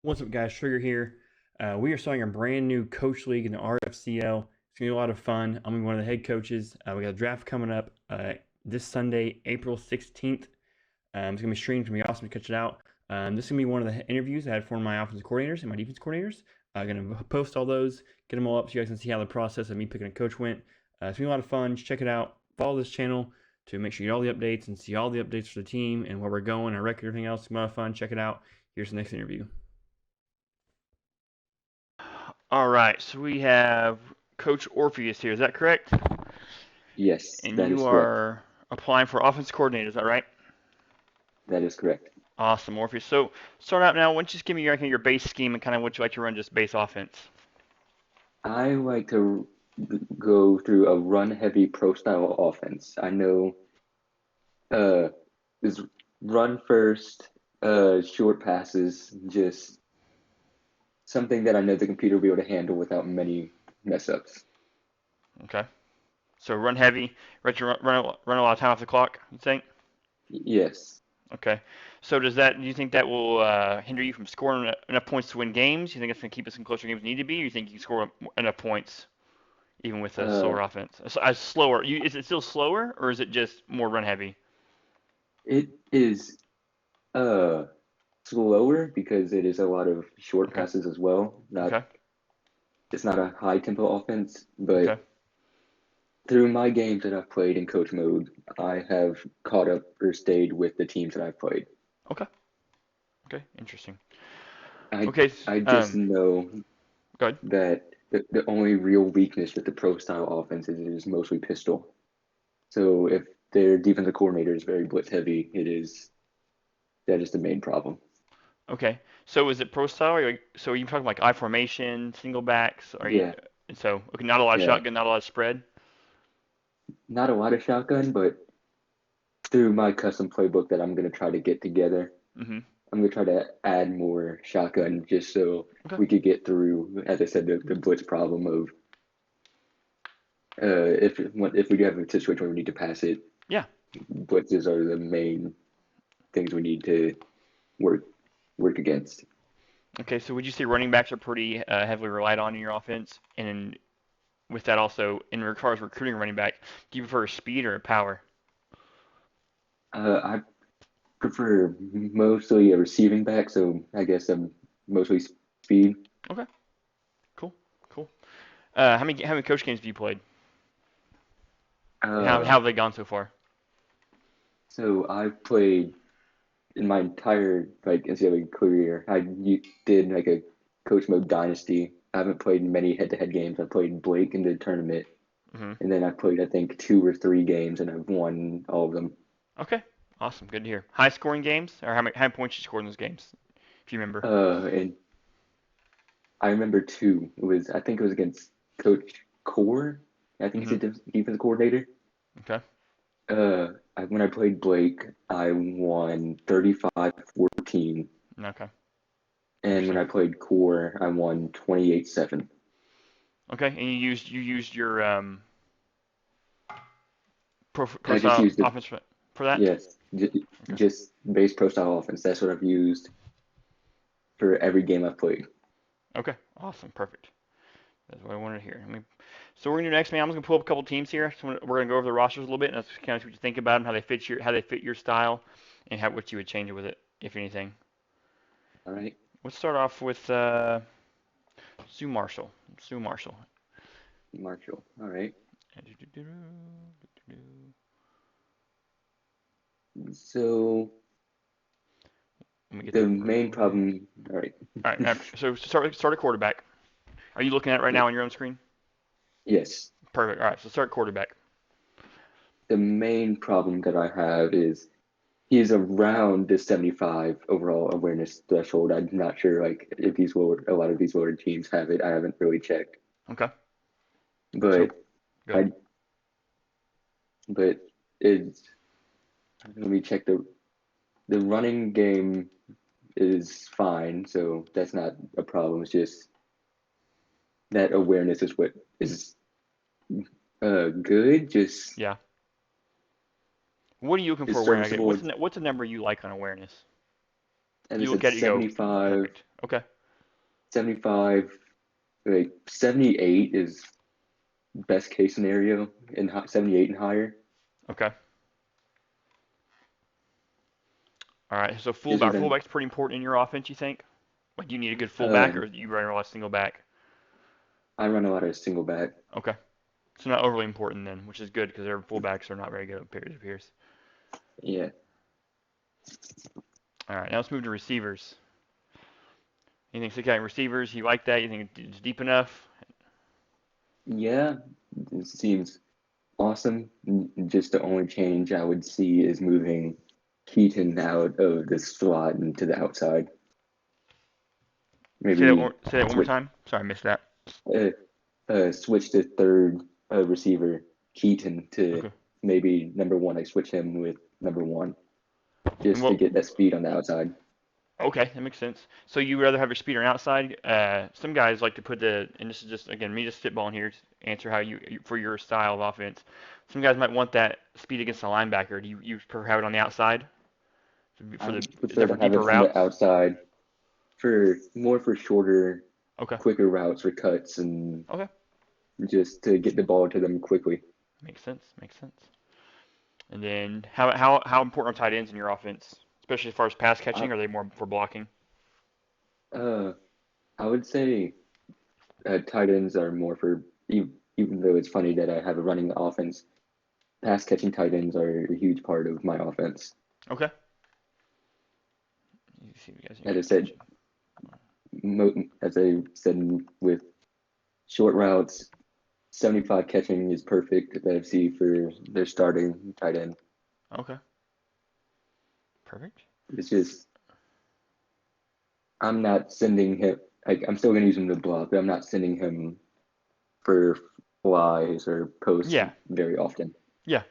What's up, guys? Trigger here. We are starting a brand new coach league in the RFCL. It's gonna be a lot of fun. I'm gonna be one of the head coaches. We got a draft coming up this Sunday, April 16th. It's gonna be streamed. It's gonna be awesome to catch it out. This is gonna be one of the interviews I had for my offensive coordinators and my defense coordinators. I'm gonna post all those, get them all up so you guys can see how the process of me picking a coach went. It's gonna be a lot of fun. Just check it out. Follow this channel to make sure you get all the updates and see all the updates for the team and where we're going, our record, everything else. It's gonna be a lot of fun. Check it out. Here's the next interview. All right, so we have Coach Orpheus here. Is that correct? Yes, And that is you correct. are applying for offensive coordinator. Is that right? That is correct. Awesome, Orpheus. So start out now. Why don't you just give me your base scheme and kind of what you like to run, just base offense? I like to go through a run-heavy pro-style offense. I know is run first, short passes, just something that I know the computer will be able to handle without many mess-ups. Okay. So run heavy, run a lot of time off the clock, you think? Yes. Okay. So do you think that will hinder you from scoring enough points to win games? You think it's going to keep us in closer games than need to be? Or you think you can score enough points even with a slower offense? Slower. Is it still slower, or is it just more run heavy? It is slower because it is a lot of short passes as well. It's not a high tempo offense, but through my games that I've played in coach mode, I have caught up or stayed with the teams that I've played. Okay. Okay. Interesting. I just know Go ahead. that the only real weakness with the pro style offense is it is mostly pistol. So if their defensive coordinator is very blitz heavy, that is the main problem. Okay. So is it pro style? So are you talking like I formation, single backs? So not a lot of shotgun, not a lot of spread. Not a lot of shotgun, but through my custom playbook that I'm going to try to get together, I'm going to try to add more shotgun just so we could get through, as I said, the blitz problem of if we do have a situation where we need to pass it. Yeah. Blitzes are the main things we need to work against. Okay, so would you say running backs are pretty heavily relied on in your offense? And with that also, in regards to recruiting a running back, do you prefer speed or power? I prefer mostly a receiving back, so I guess I'm mostly speed. Okay, cool. How many coach games have you played? How have they gone so far? So I've played in my entire NCAA career. I did like a coach mode dynasty. I haven't played many head-to-head games. I played Blake in the tournament, and then I played I think 2 or 3 games, and I've won all of them. Okay, awesome, good to hear. High scoring games, or how many points you scored in those games, if you remember? And I remember 2. I think it was against Coach Core. I think he's a defensive coordinator. Okay. When I played Blake, I won 35-14. Okay. And when I played Core, I won 28-7. Okay, and you used your pro I just style used offense for that? Yes, just base pro style offense. That's what I've used for every game I've played. Okay, awesome, perfect. That's what I wanted to hear. So we're gonna do next, man. I'm just gonna pull up a couple teams here. So we're gonna go over the rosters a little bit, and that's kind of what you think about them, how they fit your style, and what you would change with it, if anything. All right. Let's start off with Sue Marshall. Marshall. All right. So the main problem. All right. All right. So start a quarterback. Are you looking at it right now on your own screen? Yes. Perfect. All right. So start quarterback. The main problem that I have is he's around the 75 overall awareness threshold. I'm not sure if a lot of these lower teams have it. I haven't really checked. Okay. But let me check the running game is fine, so that's not a problem. It's just that awareness is what is good. Just yeah. What are you looking for awareness? What's the number you like on awareness? And you look at it, 75. Okay. 75, like 78 is best case scenario, and 78 and higher. Okay. All right. So Just fullback. because I'm, Fullback's pretty important in your offense, you think? Like you need a good fullback, uh, or you run a lot of single back? I run a lot of single back. Okay. So not overly important then, which is good because their fullbacks are not very good. It appears. Yeah, All right. Now let's move to receivers. You think okay, receivers? You like that? You think it's deep enough? yeah, it seems awesome. Just the only change I would see is moving Keaton out of the slot and to the outside. Maybe Say that one more switch, time. Sorry, I missed that. uh, switch to third receiver Keaton to Okay. maybe number one. I switch him with number one And just to what? get that speed on the outside. Okay, that makes sense. So you would rather have your speed on outside? Some guys like to put and this is just again me just spitballing here. To answer how for your style of offense. Some guys might want that speed against the linebacker. Do you prefer have it on the outside for I the? Is prefer that to for have deeper it on the routes? outside for more for shorter, Okay. quicker routes or cuts and Okay. just to get the ball to them quickly. Makes sense. Makes sense. And then how important are tight ends in your offense, especially as far as pass I, catching? Are they more for blocking? uh, I would say tight ends are more for even though it's funny that I have a running offense, pass catching tight ends are a huge part of my offense. Okay. You see you guys in As I pass said, catching. as I said with short routes, 75 catching is perfect at the FC for their starting tight end. Okay. Perfect. It's just I'm not sending him. Like I'm still gonna use him to block, but I'm not sending him for flies or posts Yeah. very often. Yeah.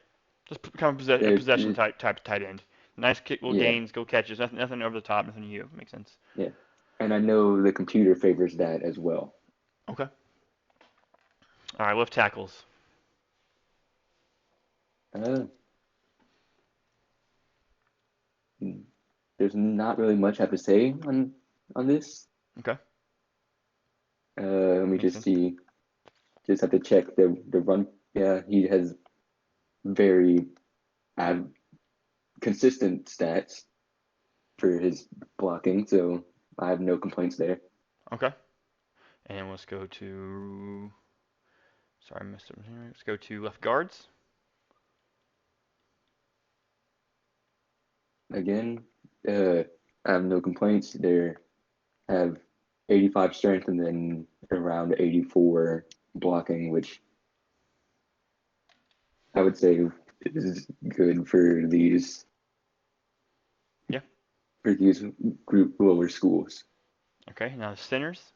Just kind of a It, possession it, type of tight end. Nice kick, little yeah, gains, go catches. Nothing over the top. Nothing to you. Makes sense. yeah, and I know the computer favors that as well. Okay. All right. Left tackles. Uh, there's not really much I have to say on this. Okay. Let me Makes just sense. see. Just have to check the run. Yeah, he has very av- consistent stats for his blocking, so I have no complaints there. Okay. And let's go to. Sorry, I messed up here. Let's go to left guards. Again, I have no complaints. They have 85 strength and then around 84 blocking, which I would say is good Yeah. for these group lower schools. Okay. Now the centers.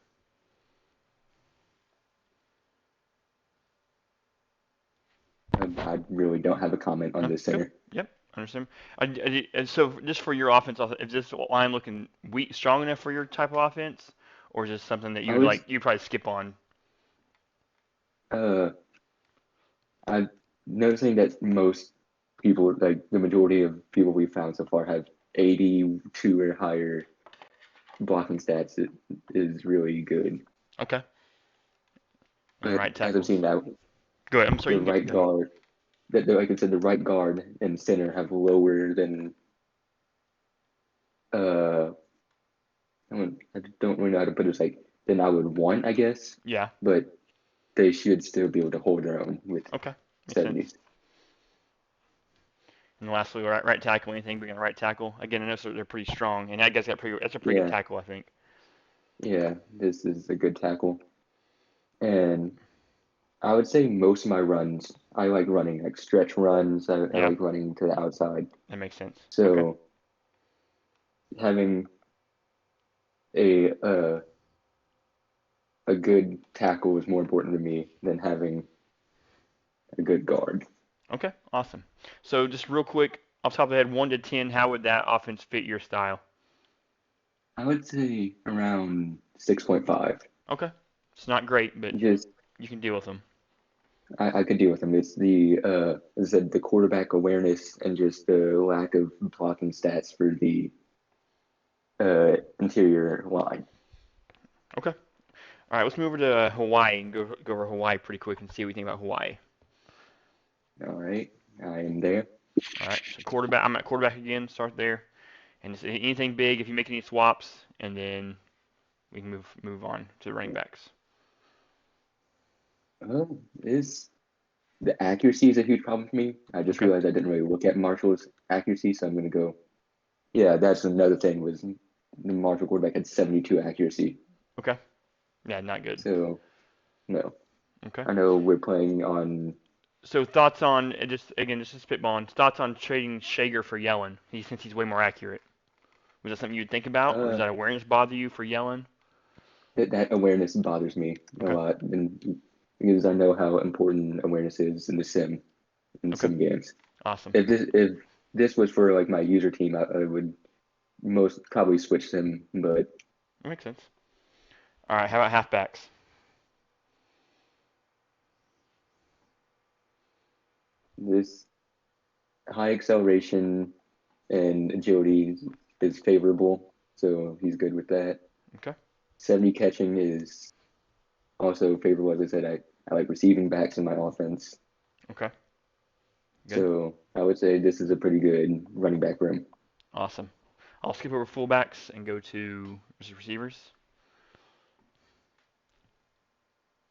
I really don't have a comment on No, this good. center. Yep. Understand. And so just for your offense, is this line looking weak, strong enough for your type of offense, or is this something that you I would was like? You probably skip on. uh I'm noticing that most people, like the majority of people we found so far, have 82 or higher blocking stats. It is really good. Okay. And But right as I've seen tackles. that Go ahead. I'm sorry. the You can right go ahead. guard that like I said, the right guard and center have lower than uh I don't really know how to put it. It's like than I would want, I guess. Yeah. But they should still be able to hold their own with Okay. Makes sense. 70s. And lastly, right tackle. Anything being a right tackle? Again, I know they're pretty strong, and that guy's got pretty. That's a pretty good Yeah, tackle, I think. yeah, this is a good tackle. And I would say most of my runs, I like running like stretch runs. I Yeah, like running to the outside. that makes sense. Okay. So having a a good tackle is more important to me than having a good guard. Okay. Awesome. So just real quick, off the top of the head, 1 to 10, how would that offense fit your style? I would say around 6.5. Okay. It's not great, but Just you can deal with them. I could deal with them. It's the as I said, the quarterback awareness and just the lack of blocking stats for the interior line. Okay. All right, let's move over to Hawaii and go over Hawaii pretty quick and see what we think about Hawaii. All right, I am there. All right, so quarterback. I'm at quarterback again. Start there, and just anything big if you make any swaps, and then we can move on to the running backs. Is the accuracy is a huge problem for me. I just Okay. realized I didn't really look at Marshall's accuracy, so I'm gonna go. Yeah, that's another thing was the Marshall quarterback had 72 accuracy. Okay. Yeah, not good. So no, Okay. I know we're playing on. So thoughts on just again, just a spitballing. Thoughts on trading Shager for Yellen? Since he's way more accurate. Was that something you'd think about, or does Uh, that awareness bother you for Yellen? that awareness bothers me a Okay. lot, and because I know how important awareness is in Okay. sim games. Awesome. If this was for like my user team, I would most probably switch sim, but That makes sense. All right. How about halfbacks? this high acceleration and agility is favorable, so he's good with that. Okay. 70 catching is also favorable. As I said, I like receiving backs in my offense. Okay. Good. So I would say this is a pretty good running back room. Awesome. I'll skip over fullbacks and go to receivers.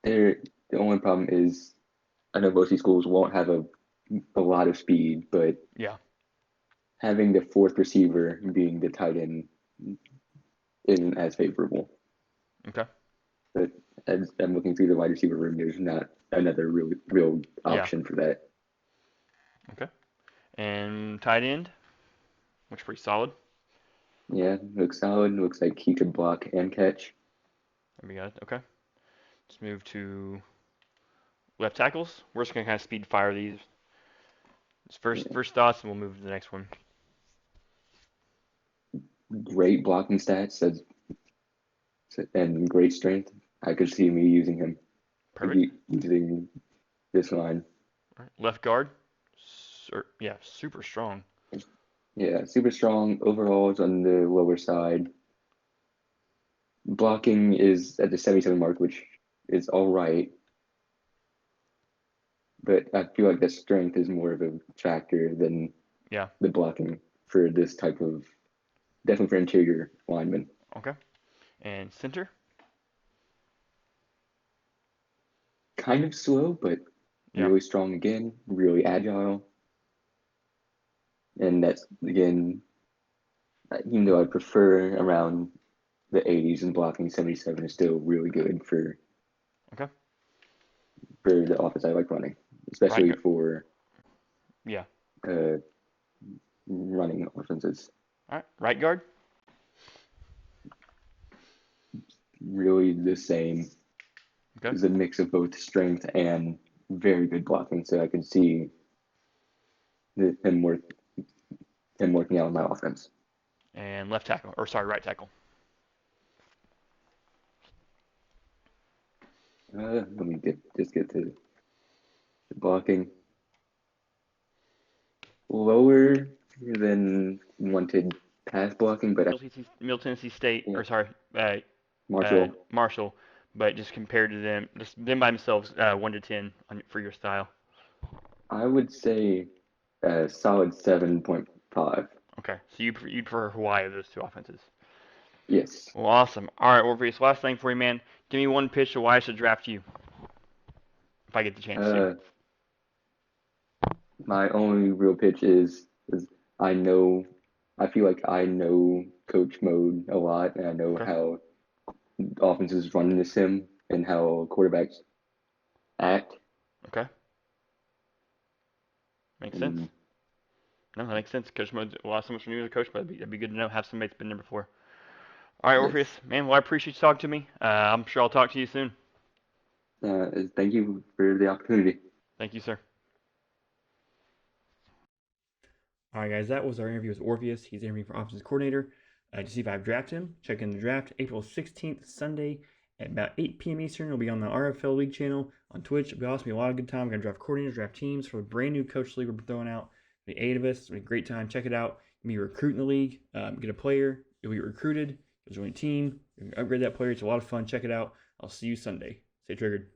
There, the only problem is I know most of these schools won't have a lot of speed, but Yeah. having the fourth receiver being the tight end isn't as favorable. Okay. But as I'm looking through the wide receiver room, there's not another real Yeah. option for that. Okay. And tight end, looks pretty solid. Yeah, looks solid. Looks like he could block and catch. There we got it. Okay. Let's move to left tackles. We're just gonna kind of speed fire these. Yeah. First thoughts, and we'll move to the next one. Great blocking stats and great strength. I could see me using him, Perfect. using this line. All right. Left guard. Yeah, super strong. Yeah, super strong. Overall, is on the lower side. Blocking is at the 77 mark, which is all right, but I feel like the strength is more of a factor than Yeah. the blocking for this type of definitely for interior linemen. Okay. And center. Kind of slow, but Yeah. really strong again, really agile. And that's again, even though I prefer around the 80s and blocking 77 is still really good Okay. for the offense I like running, Right especially guard. for Yeah. uh, running offenses. All right. Right guard. Really the same. Okay. Is a mix of both strength and very good blocking. So I can see him working out in my offense. And left tackle, or sorry, right tackle. Let me get to the blocking. Lower than wanted pass blocking, but Middle Tennessee State, yeah, or sorry, Marshall, Marshall, but just compared to them, just them by themselves, 1 to 10 for your style. I would say a solid 7.5. Okay, so you prefer Hawaii of those two offenses. Yes. Well, awesome. All right, Orpheus, last thing for you, man. Give me one pitch to why I should draft you if I get the chance to. Uh, my only real pitch is I know I feel like I know coach mode a lot, and I know Okay. how offenses run in the sim and how quarterbacks act. Okay. Makes sense. And No, that makes sense. Coach mode. Well, so much new as a coach, but that'd be good to know. Have somebody that's been there before. All right, Orpheus, yes, man. Well, I appreciate you talking to me. I'm sure I'll talk to you soon. thank you for the opportunity. Thank you, sir. All right, guys, that was our interview with Orpheus. He's interviewing for Offensive Coordinator. To see if I've drafted him, check in the draft April 16th, Sunday at about 8 p.m. Eastern. It'll be on the RFL League channel on Twitch. It'll be awesome. It'll be a lot of good time. We're going to draft coordinators, draft teams for a brand new coach league we're throwing out. The 8 of us. It'll be a great time. Check it out. You'll be recruiting the league, get a player. You'll be recruited. You'll join a team. You can upgrade that player. It's a lot of fun. Check it out. I'll see you Sunday. Stay triggered.